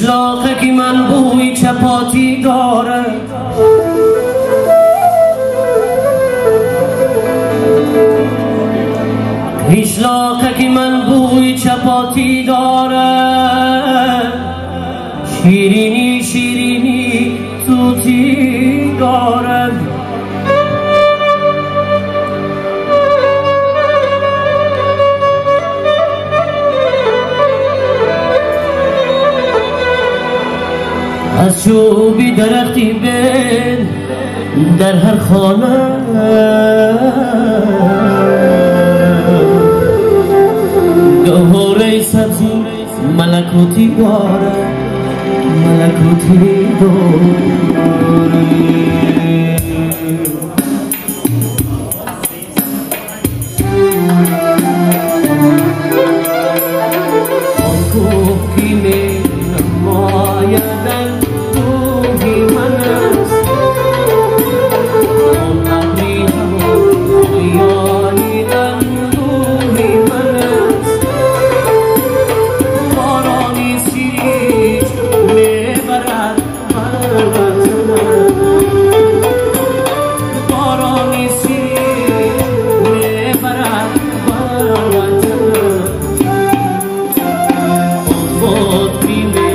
پیشلاقه که من بوی چپاتی داره پیشلاقه که من بوی چپاتی داره شیرینی شیرینی توتی داره از چوبی درختی بین در هر خانه گوهره سبزی ملکوتی داره ملکوتی داره آن کوه کی می نمایدن روحی من است آن ابری رویانیدن روحی من است بارانی سیریش میبرد بر وطنم بارانی سیریش میبرد بر وطنم آن بود بیمه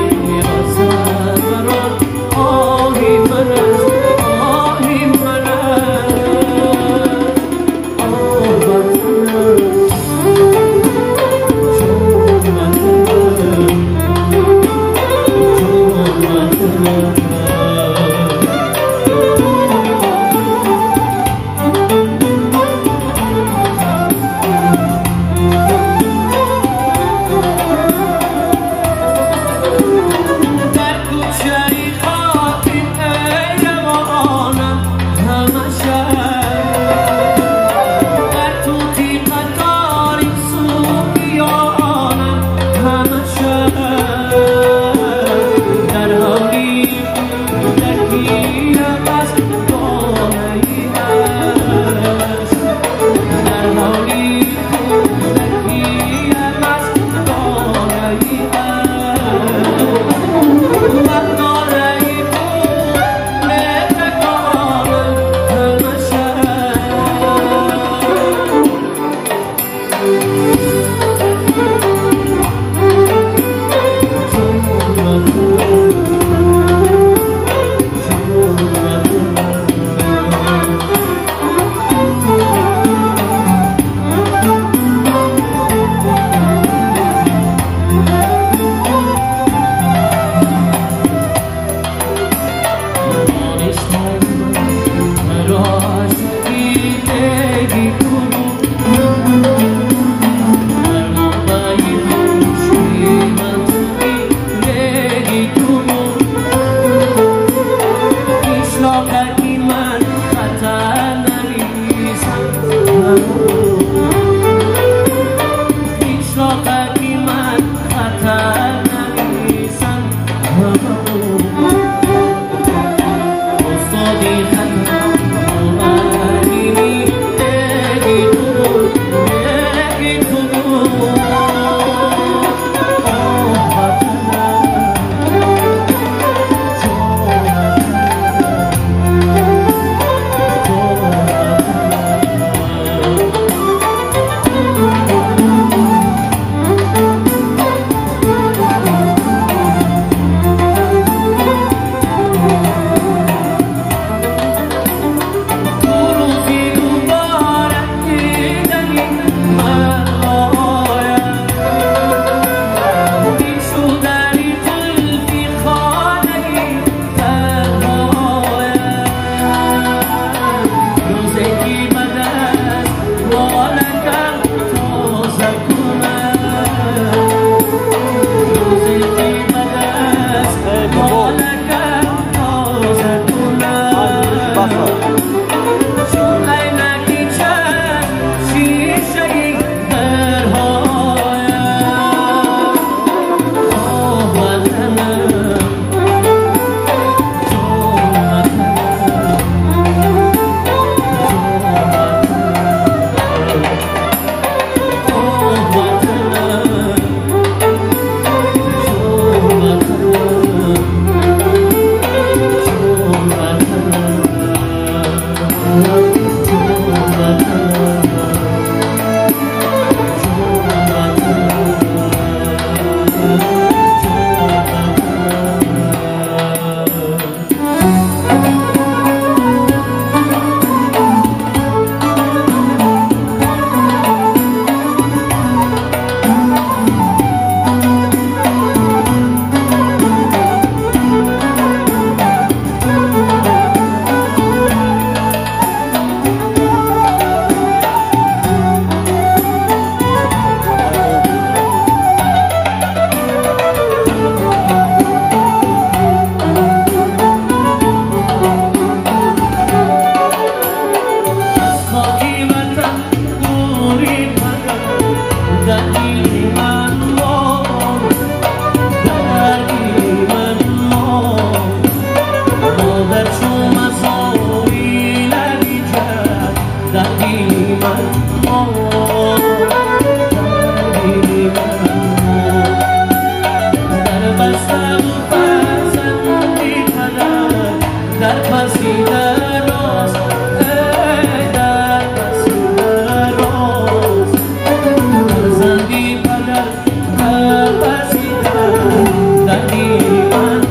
دراز ای در مسیر دراز فرزندی پدر نپذیرد دردی من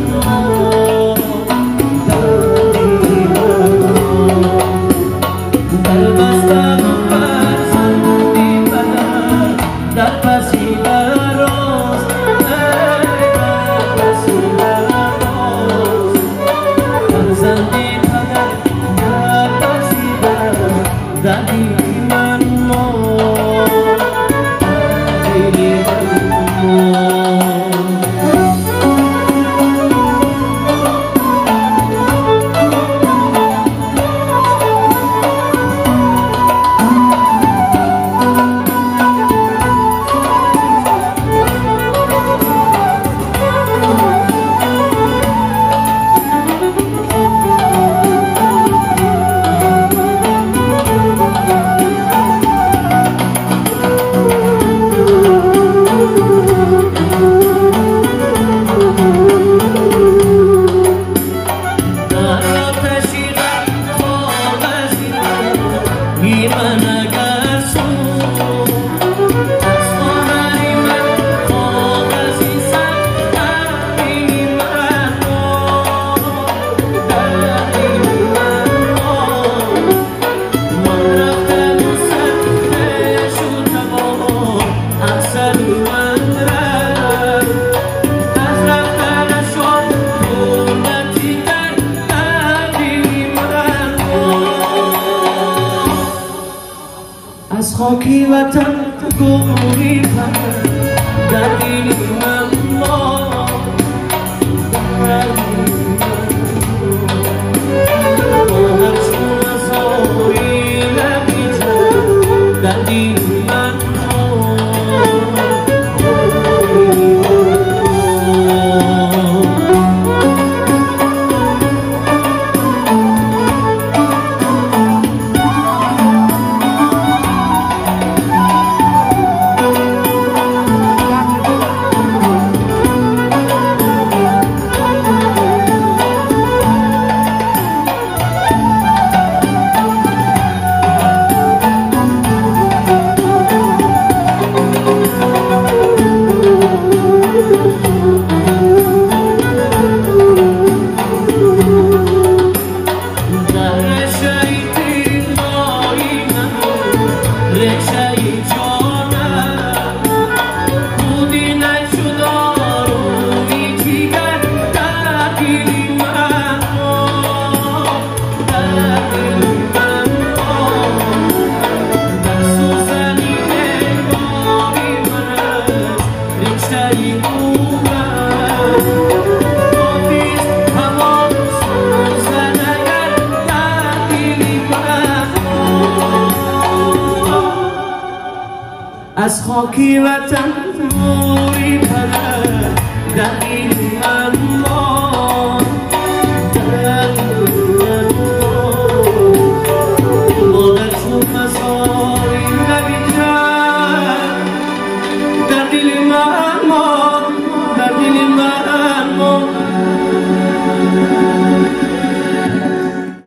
در بستم فرزندی پدر در مسیر دراز ای در مسیر دراز فرزندی پدر نپذیرد دردی من از خاکی وطن گوری پرد دردی من مادر چون از آوی نمیجد دردی من از خاکی وطن موری پرد دردی من